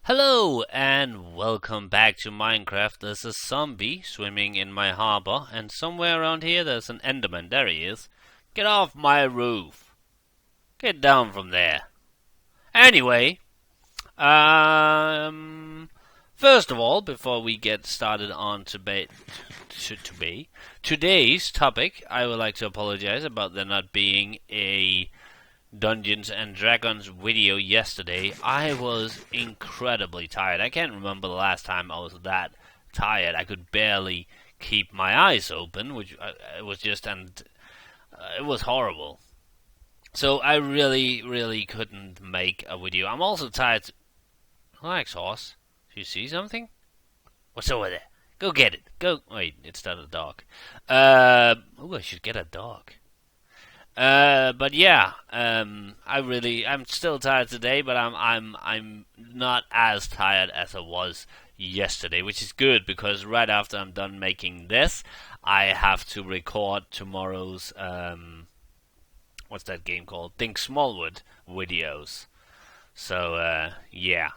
Hello and welcome back to Minecraft. There's a zombie swimming in my harbor, and somewhere around here there's an Enderman. There he is. Get off my roof. Get down from there. Anyway, first of all, before we get started on today's topic, I would like to apologize about there not being a Dungeons and Dragons video yesterday. I was incredibly tired. I can't remember the last time I was that tired. I could barely keep my eyes open, which it was just it was horrible. So I really couldn't make a video. I'm also tired. Relax, horse. Do you see something? What's over there? Go get it. Go. Wait, it's not a dog. I should get a dog. But yeah, I'm still tired today, but I'm not as tired as I was yesterday, which is good because right after I'm done making this, I have to record tomorrow's what's that game called? Think Smallwood videos. So yeah.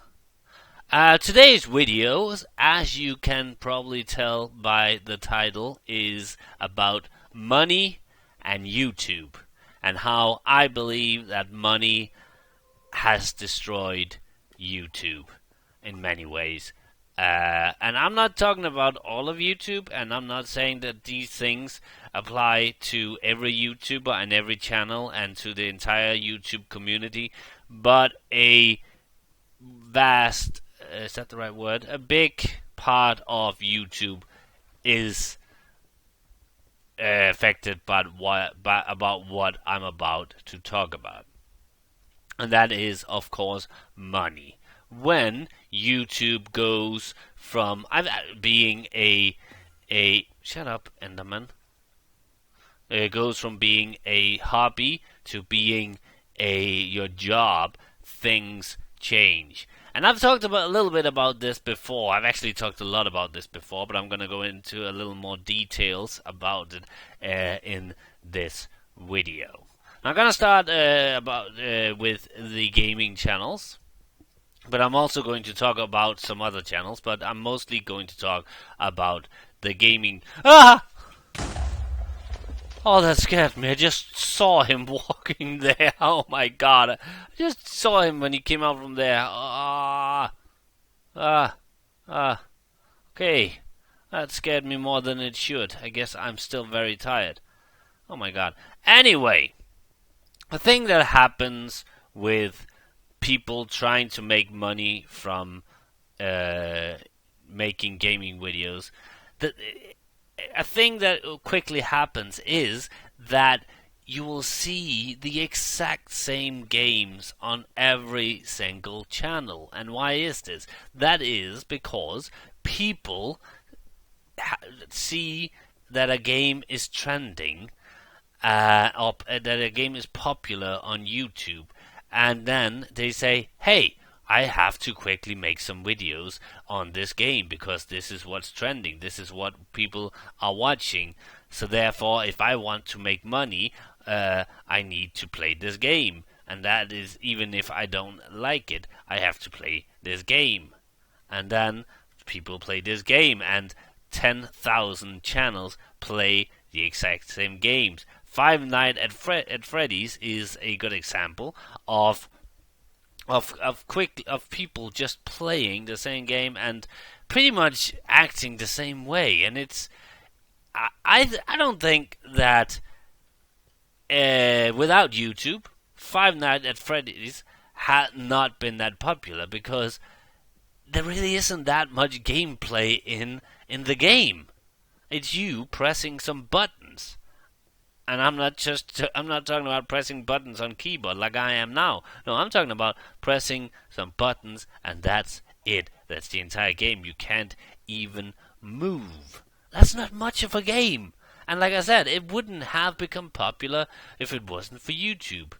Today's videos, as you can probably tell by the title, is about money and YouTube, and how I believe that money has destroyed YouTube in many ways. And I'm not talking about all of YouTube, and I'm not saying that these things apply to every YouTuber and every channel and to the entire YouTube community, but a vast, is that the right word? A big part of YouTube is affected by about what I'm about to talk about, and that is, of course, money. When YouTube goes from being a shut up, Enderman. It goes from being a hobby to being your job. Things change. And I've talked about a little bit about this before. I've actually talked a lot about this before, but I'm going to go into a little more details about it in this video. I'm going to start with the gaming channels, but I'm also going to talk about some other channels, but I'm mostly going to talk about the gaming. Ah! Oh, that scared me. I just saw him walking there. Oh my god. I just saw him when he came out from there. Okay. That scared me more than it should. I guess I'm still very tired. Oh my god. Anyway, the thing that happens with people trying to make money from making gaming videos, that a thing that quickly happens is that you will see the exact same games on every single channel. And why is this? That is because people see that a game is trending, or that a game is popular on YouTube, and then they say, hey, I have to quickly make some videos on this game because this is what's trending. This is what people are watching. So therefore, if I want to make money, I need to play this game. And that is, even if I don't like it, I have to play this game. And then people play this game, and 10,000 channels play the exact same games. Five Nights at Freddy's is a good example of people just playing the same game and pretty much acting the same way. And it's I don't think that without YouTube, Five Nights at Freddy's had not been that popular, because there really isn't that much gameplay in the game. It's you pressing some buttons. And I'm not talking about pressing buttons on keyboard like I am now. No, I'm talking about pressing some buttons, and that's it. That's the entire game. You can't even move. That's not much of a game. And like I said, it wouldn't have become popular if it wasn't for YouTube.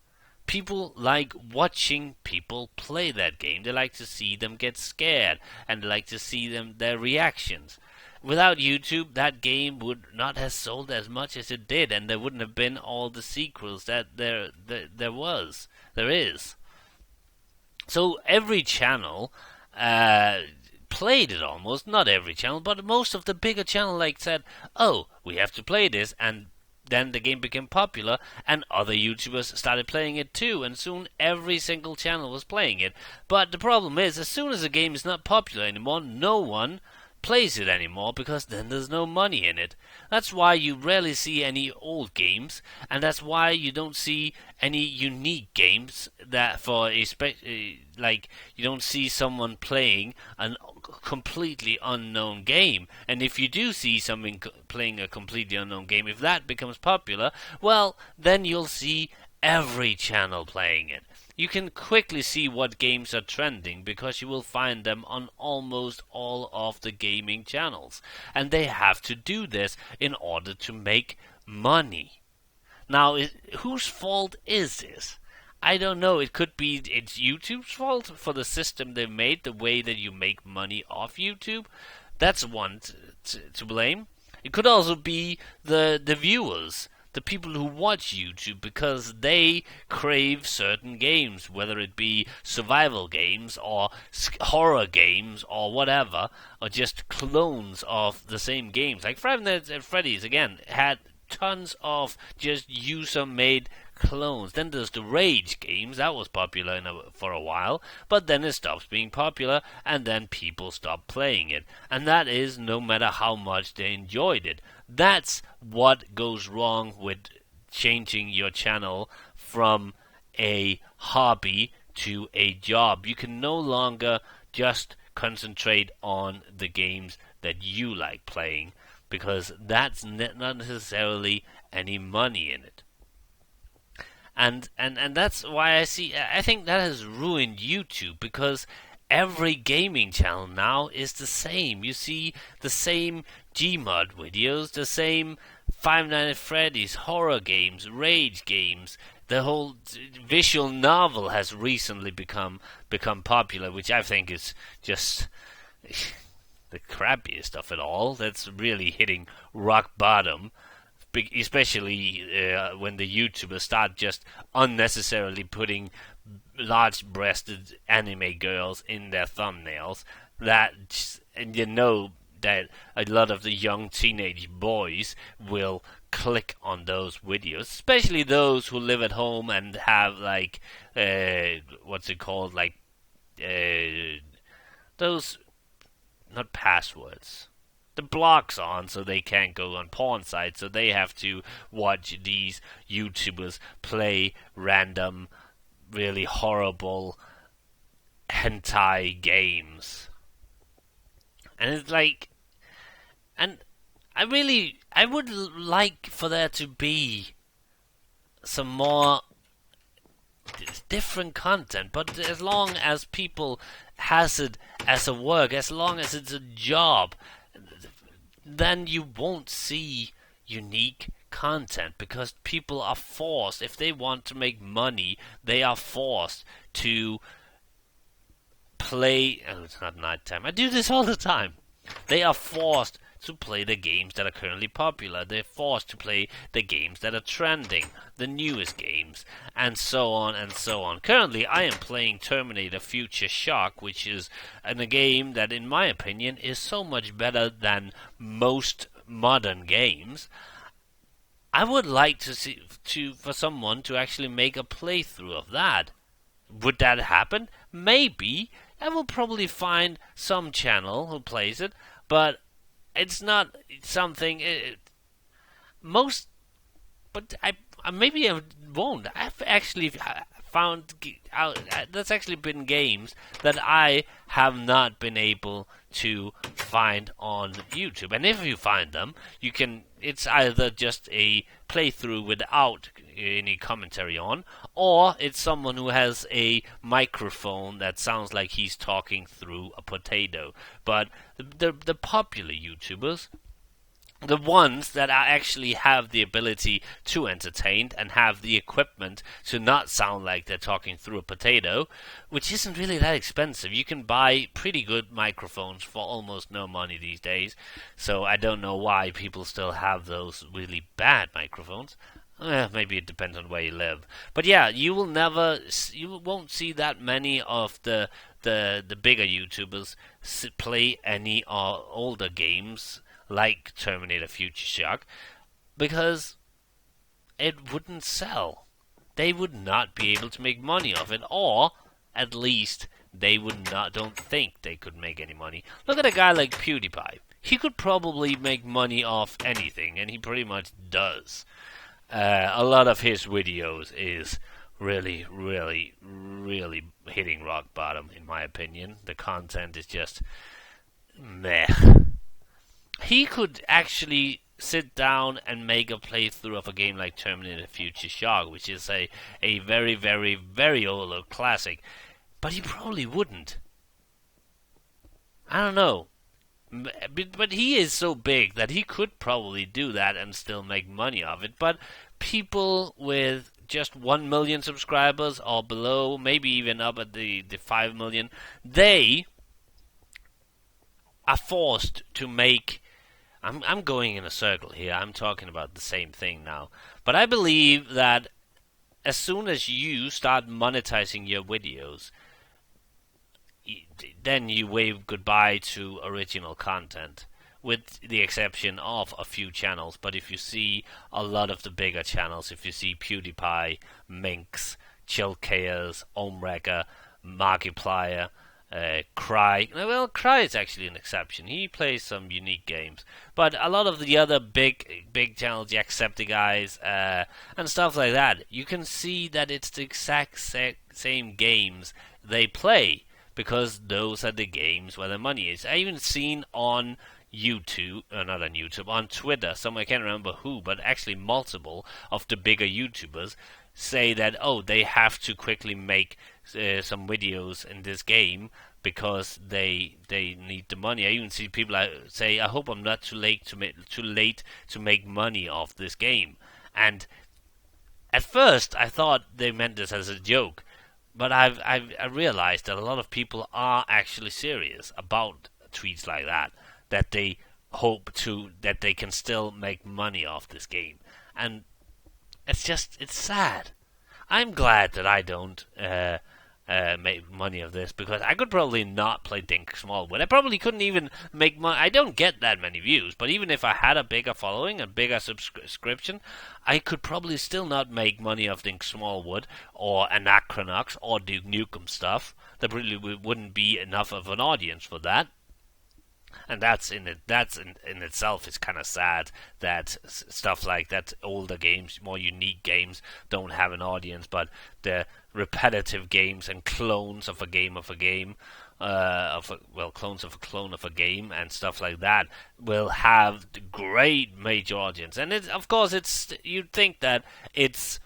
People like watching people play that game. They like to see them get scared, and they like to see their reactions. Without YouTube, that game would not have sold as much as it did, and there wouldn't have been all the sequels that there is. So every channel played it almost. Not every channel, but most of the bigger channel like said, "Oh, we have to play this," and then the game became popular, and other YouTubers started playing it too, and soon every single channel was playing it. But the problem is, as soon as a game is not popular anymore, no one plays it anymore because then there's no money in it. That's why you rarely see any old games, and that's why you don't see any unique games that for a like you don't see someone playing a completely unknown game. And if you do see someone playing a completely unknown game, if that becomes popular, well, then you'll see every channel playing it. You can quickly see what games are trending because you will find them on almost all of the gaming channels. And they have to do this in order to make money. Now, whose fault is this? I don't know. It could be it's YouTube's fault for the system they made, the way that you make money off YouTube. That's one to blame. It could also be the viewers, the people who watch YouTube, because they crave certain games, whether it be survival games or horror games or whatever, or just clones of the same games. Like Five Nights at Freddy's, again, had tons of just user-made clones. Then there's the Rage games, that was popular for a while, but then it stops being popular, and then people stop playing it. And that is no matter how much they enjoyed it. That's what goes wrong with changing your channel from a hobby to a job. You can no longer just concentrate on the games that you like playing, because that's not necessarily any money in it. And that's why I think that has ruined YouTube, because every gaming channel now is the same. You see the same Gmod videos, the same Five Nights at Freddy's, horror games, rage games. The whole visual novel has recently become popular, which I think is just the crappiest of it all. That's really hitting rock bottom. Especially when the YouTubers start just unnecessarily putting large-breasted anime girls in their thumbnails. And you know that a lot of the young teenage boys will click on those videos, especially those who live at home and have like what's it called, like those, not passwords, the blocks on, so they can't go on porn sites, so they have to watch these YouTubers play random, really horrible hentai games. And it's like, and I would like for there to be some more different content, but as long as people has it as a work, as long as it's a job, then you won't see unique content, because people are forced, if they want to make money, they are forced to play. Oh, it's not nighttime. I do this all the time. They are forced to play the games that are currently popular. They're forced to play the games that are trending, the newest games, and so on and so on. Currently, I am playing Terminator Future Shock, which is a game that, in my opinion, is so much better than most modern games. I would like to see for someone to actually make a playthrough of that. Would that happen? Maybe. I will probably find some channel who plays it, but it's not something most. But maybe I won't. I've actually found out that's actually been games that I have not been able to find on YouTube. And if you find them, you can. It's either just a playthrough without any commentary on, or it's someone who has a microphone that sounds like he's talking through a potato. But the popular YouTubers, the ones that actually have the ability to entertain and have the equipment to not sound like they're talking through a potato, which isn't really that expensive. You can buy pretty good microphones for almost no money these days, so I don't know why people still have those really bad microphones. Maybe it depends on where you live. But yeah, you won't see that many of the bigger YouTubers play any older games like Terminator Future Shock because it wouldn't sell. They would not be able to make money off it, or at least they would not don't think they could make any money. Look at a guy like PewDiePie. He could probably make money off anything, and he pretty much does. A lot of his videos is really, really, really hitting rock bottom, in my opinion. The content is just meh. He could actually sit down and make a playthrough of a game like Terminator Future Shock, which is a very, very, very old classic, but he probably wouldn't. I don't know. But he is so big that he could probably do that and still make money off it. But people with just 1 million subscribers or below, maybe even up at the 5 million, they are forced to make. I'm going in a circle here. I'm talking about the same thing now. But I believe that as soon as you start monetizing your videos, then you wave goodbye to original content, with the exception of a few channels. But if you see a lot of the bigger channels, if you see PewDiePie, Minx, Chill Chaos, Omwrecker, Markiplier, Cry. Well, Cry is actually an exception. He plays some unique games. But a lot of the other big channels, Jacksepticeye's, and stuff like that, you can see that it's the exact same games they play, because those are the games where the money is. I even seen on YouTube, not on YouTube, on Twitter, I can't remember who, but actually multiple of the bigger YouTubers say that, they have to quickly make some videos in this game because they need the money. I even see people say, I hope I'm not too late to make money off this game. And at first I thought they meant this as a joke, but I realized that a lot of people are actually serious about tweets like that they hope that they can still make money off this game. And it's sad. I'm glad that I don't make money of this, because I could probably not play Dink Smallwood. I probably couldn't even make money. I don't get that many views, but even if I had a bigger following, a bigger subscription, I could probably still not make money off Dink Smallwood or Anachronox or Duke Nukem stuff. There really wouldn't be enough of an audience for that. And that's in itself is kind of sad that stuff like that, older games, more unique games, don't have an audience, but the repetitive games and clones of a game clones of a clone of a game and stuff like that will have great major audience. And of course you'd think that it's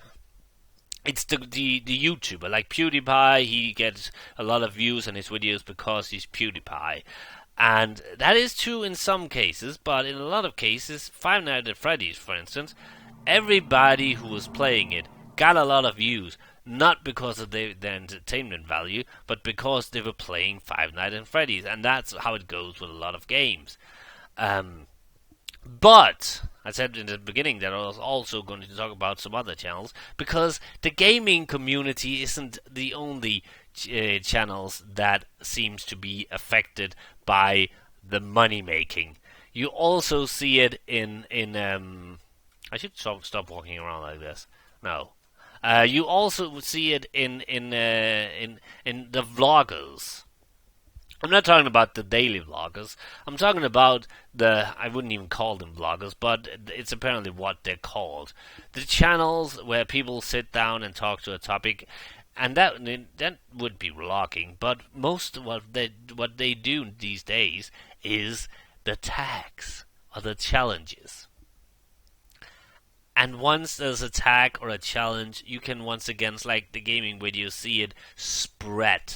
the YouTuber like PewDiePie. He gets a lot of views on his videos because he's PewDiePie. And that is true in some cases, but in a lot of cases, Five Nights at Freddy's, for instance, everybody who was playing it got a lot of views, not because of their entertainment value, but because they were playing Five Nights at Freddy's, and that's how it goes with a lot of games. But I said in the beginning that I was also going to talk about some other channels, because the gaming community isn't the only channels that seems to be affected by the money making. You also see it in I should stop walking around like this. No, you also see it in the vloggers. I'm not talking about the daily vloggers. I'm talking about I wouldn't even call them vloggers, but it's apparently what they're called. The channels where people sit down and talk to a topic. And that would be vlogging, but most of what they do these days is the tags or the challenges. And once there's a tag or a challenge, you can once again, like the gaming videos, see it spread.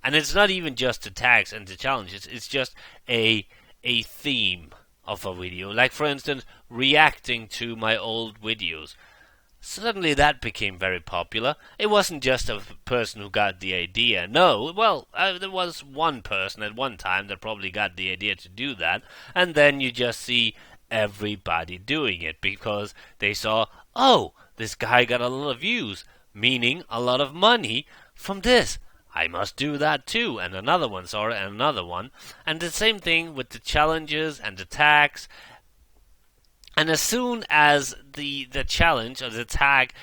And it's not even just the tags and the challenges; it's just a theme of a video. Like, for instance, reacting to my old videos. Suddenly that became very popular. It wasn't just a person who got the idea. No, there was one person at one time that probably got the idea to do that. And then you just see everybody doing it because they saw, oh, this guy got a lot of views, meaning a lot of money from this. I must do that too. And another one saw it, and another one. And the same thing with the challenges and the tags. And as soon as the challenge or the tag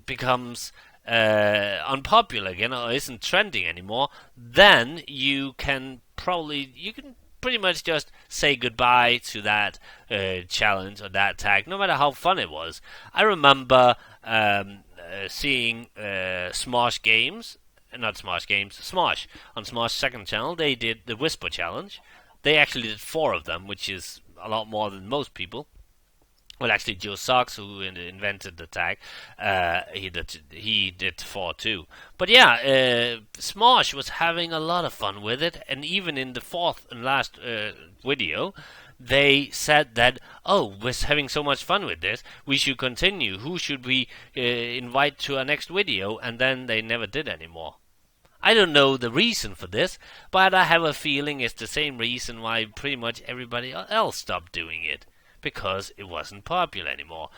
becomes unpopular again or isn't trending anymore, then you can pretty much just say goodbye to that challenge or that tag, no matter how fun it was. I remember seeing Smosh Games, not Smosh Games, Smosh on Smosh's second channel. They did the Whisper Challenge. They actually did 4 of them, which is a lot more than most people. Well, actually, Joe Socks, who invented the tag, he did 4 too. But yeah, Smosh was having a lot of fun with it, and even in the 4th and last video, they said that, oh, we're having so much fun with this, we should continue. Who should we invite to our next video? And then they never did anymore. I don't know the reason for this, but I have a feeling it's the same reason why pretty much everybody else stopped doing it. Because it wasn't popular anymore.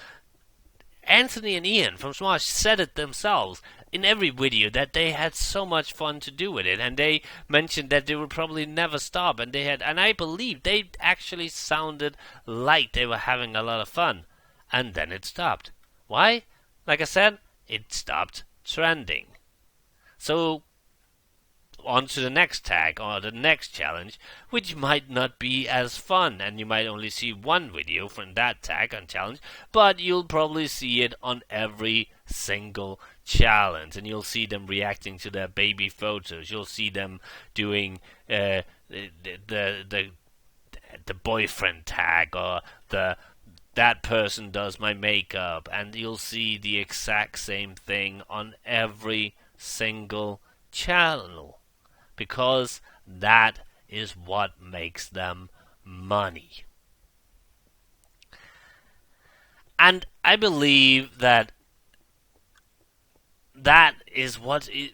Anthony and Ian from Smosh said it themselves in every video that they had so much fun to do with it, and they mentioned that they would probably never stop, and I believe they actually sounded like they were having a lot of fun, and then it stopped. Why? Like I said, it stopped trending. So on to the next tag or the next challenge, which might not be as fun, and you might only see one video from that tag and challenge, but you'll probably see it on every single challenge, and you'll see them reacting to their baby photos. You'll see them doing the boyfriend tag, or that person does my makeup, and you'll see the exact same thing on every single channel. Because that is what makes them money. And I believe that is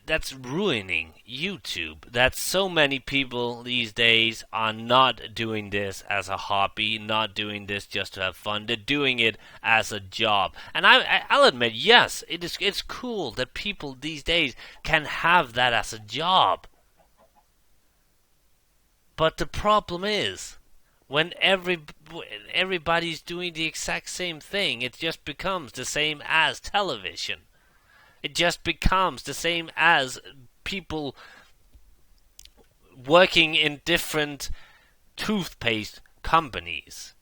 that's ruining YouTube. That so many people these days are not doing this as a hobby, not doing this just to have fun. They're doing it as a job. And I'll admit, yes, it's cool that people these days can have that as a job. But the problem is, when everybody's doing the exact same thing, it just becomes the same as television. It just becomes the same as people working in different toothpaste companies.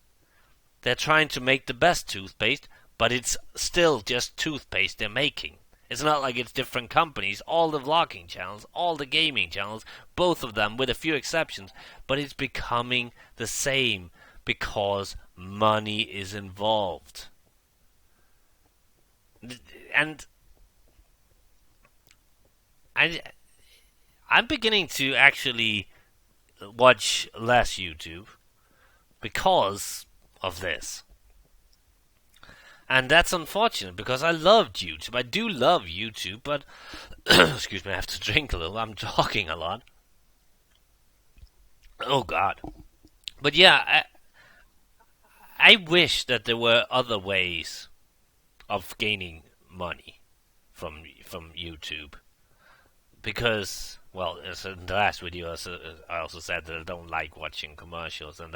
They're trying to make the best toothpaste, but it's still just toothpaste they're making. It's not like it's different companies, all the vlogging channels, all the gaming channels, both of them with a few exceptions, but it's becoming the same because money is involved. And I'm beginning to actually watch less YouTube because of this. And that's unfortunate because I loved YouTube. I do love YouTube, but excuse me, I have to drink a little. I'm talking a lot. Oh God. But yeah, I wish that there were other ways of gaining money from YouTube. Because, well, as in the last video, I also said that I don't like watching commercials and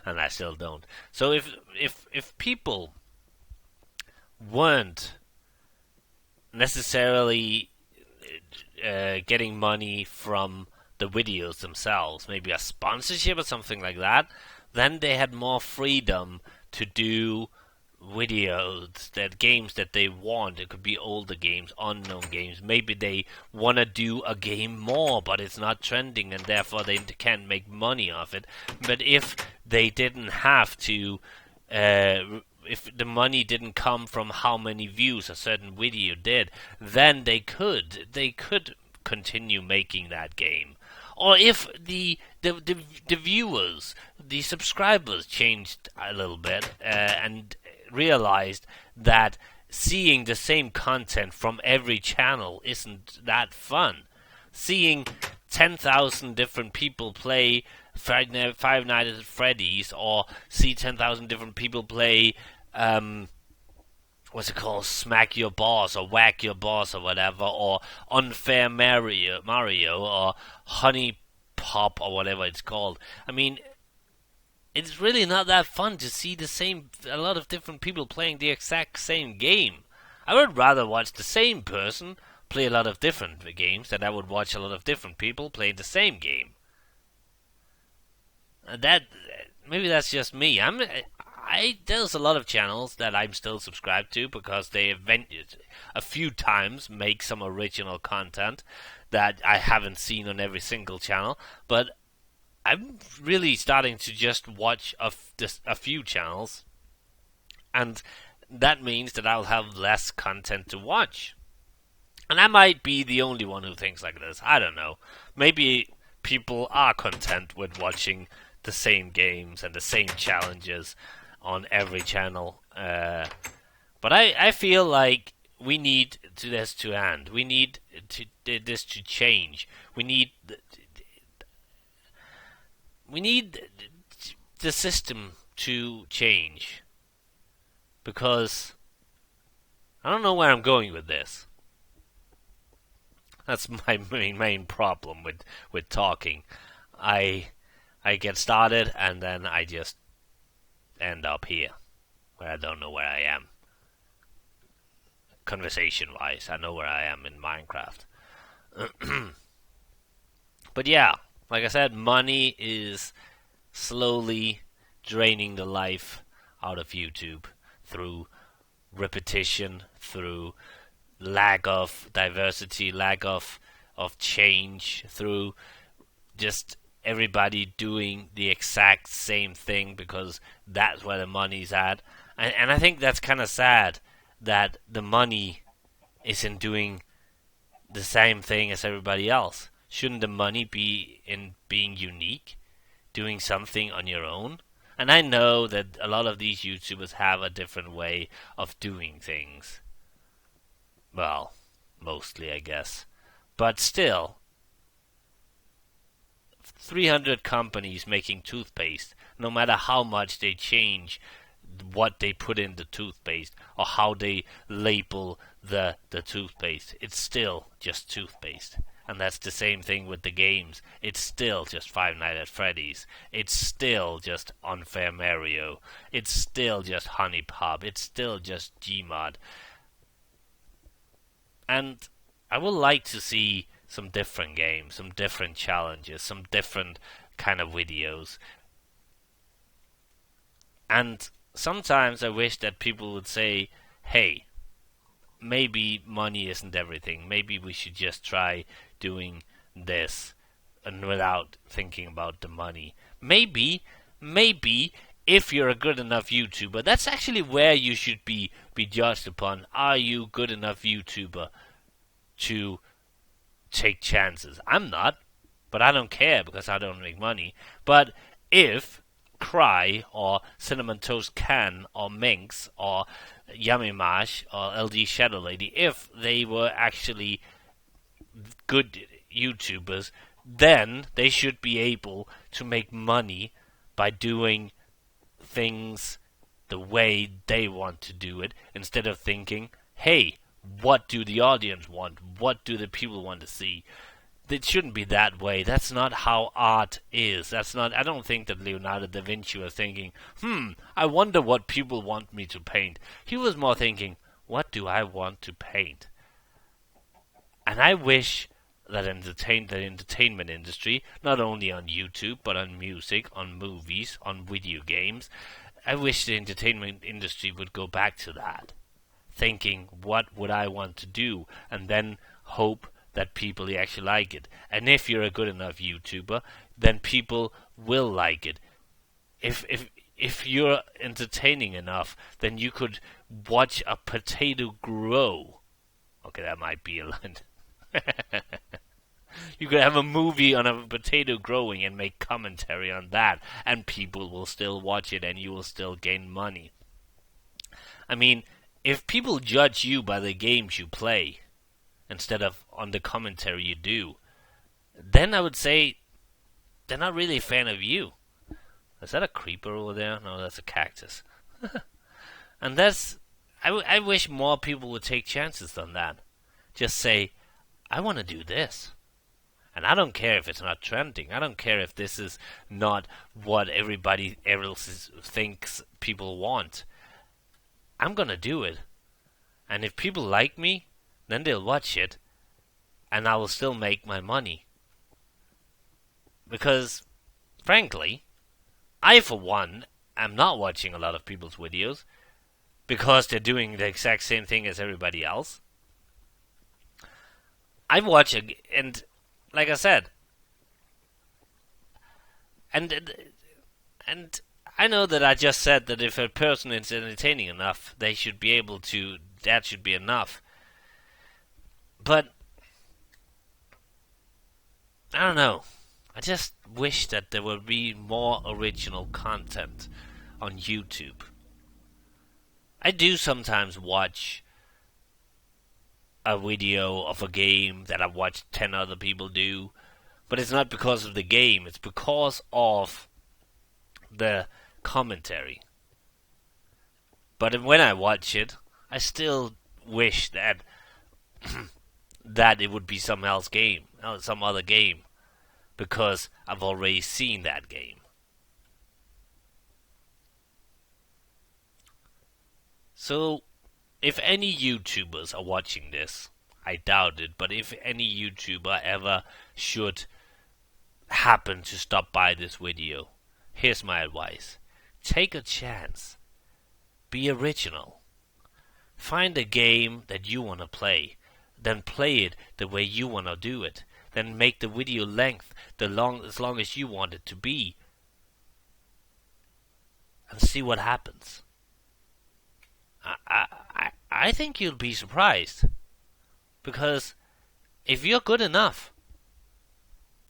I still don't. So if people weren't necessarily getting money from the videos themselves, maybe a sponsorship or something like that, then they had more freedom to do videos, that games that they want. It could be older games, unknown games. Maybe they want to do a game more, but it's not trending, and therefore they can't make money off it. But if they didn't have to, if the money didn't come from how many views a certain video did, then they could continue making that game. Or if the viewers, the subscribers changed a little bit and realized that seeing the same content from every channel isn't that fun. Seeing 10,000 different people play Five Nights at Freddy's, or see 10,000 different people play, what's it called, Smack Your Boss, or Whack Your Boss, or whatever, or Unfair Mario, or Honey Pop, or whatever it's called. I mean, it's really not that fun to see a lot of different people playing the exact same game. I would rather watch the same person play a lot of different games than I would watch a lot of different people play the same game. That maybe that's just me. There's a lot of channels that I'm still subscribed to because they a few times make some original content that I haven't seen on every single channel, but I'm really starting to just watch a few channels, and that means that I'll have less content to watch. And I might be the only one who thinks like this. I don't know. Maybe people are content with watching the same games and the same challenges on every channel. But I feel like we need this to end. We need this to change. We need the system to change. Because I don't know where I'm going with this. That's my main problem with talking. I get started and then I just end up here, where I don't know where I am. Conversation-wise, I know where I am in Minecraft. But yeah, like I said, money is slowly draining the life out of YouTube through repetition, through lack of diversity, lack of change, through just everybody doing the exact same thing because that's where the money's at. And I think that's kind of sad that the money isn't doing the same thing as everybody else. Shouldn't the money be in being unique, doing something on your own? And I know that a lot of these YouTubers have a different way of doing things. Well, mostly, I guess. But still, 300 companies making toothpaste, no matter how much they change what they put in the toothpaste or how they label the toothpaste, it's still just toothpaste. And that's the same thing with the games. It's still just Five Nights at Freddy's. It's still just Unfair Mario. It's still just Honey Pop. It's still just Gmod. And I would like to see some different games, some different challenges, some different kind of videos. And sometimes I wish that people would say, hey, maybe money isn't everything. Maybe we should just try doing this and without thinking about the money. Maybe if you're a good enough YouTuber, that's actually where you should be judged upon. Are you good enough YouTuber to take chances? I'm not, but I don't care because I don't make money. But if Cry or Cinnamon Toast Can or Minx or Yummy Mash or LD Shadow Lady, if they were actually good YouTubers, then they should be able to make money by doing things the way they want to do it, instead of thinking, hey, what do the audience want? What do the people want to see? It shouldn't be that way. That's not how art is. That's not. I don't think that Leonardo da Vinci was thinking, I wonder what people want me to paint. He was more thinking, what do I want to paint? And I wish that the entertainment industry, not only on YouTube, but on music, on movies, on video games, I wish the entertainment industry would go back to that. Thinking, what would I want to do? And then hope that people actually like it. And if you're a good enough YouTuber, then people will like it. If you're entertaining enough, then you could watch a potato grow. Okay, that might be a line. You could have a movie on a potato growing and make commentary on that, and people will still watch it and you will still gain money. I mean, if people judge you by the games you play instead of on the commentary you do, then I would say they're not really a fan of you. Is that a creeper over there? No, that's a cactus. And I wish more people would take chances on that. Just say, I want to do this. And I don't care if it's not trending. I don't care if this is not what everybody else thinks people want. I'm gonna do it. And if people like me, then they'll watch it. And I will still make my money. Because, frankly, I, for one, am not watching a lot of people's videos because they're doing the exact same thing as everybody else. I watch, and like I said, and I know that I just said that if a person is entertaining enough, they should be able to, that should be enough. But, I don't know. I just wish that there would be more original content on YouTube. I do sometimes watch a video of a game that I've watched 10 other people do, but it's not because of the game, it's because of the commentary. But when I watch it, I still wish that that it would be some else game, some other game, because I've already seen that game. So, if any YouTubers are watching this, I doubt it, but if any YouTuber ever should happen to stop by this video, here's my advice. Take a chance. Be original. Find a game that you want to play. Then play it the way you want to do it. Then make the video length as long as you want it to be. And see what happens. I think you'll be surprised. Because if you're good enough,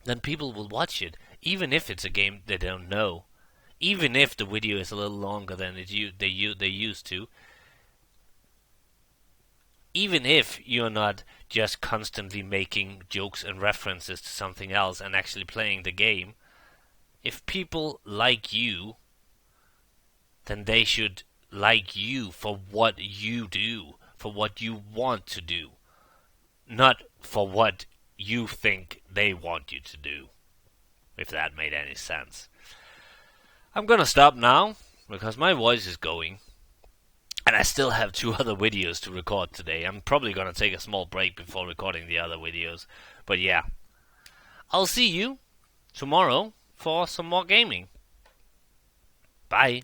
then people will watch it. Even if it's a game they don't know. Even if the video is a little longer than they used to. Even if you're not just constantly making jokes and references to something else and actually playing the game. If people like you, then they should like you for what you do, for what you want to do, not for what you think they want you to do, if that made any sense. I'm gonna stop now, because my voice is going, and I still have 2 other videos to record today. I'm probably gonna take a small break before recording the other videos, but yeah. I'll see you tomorrow for some more gaming. Bye.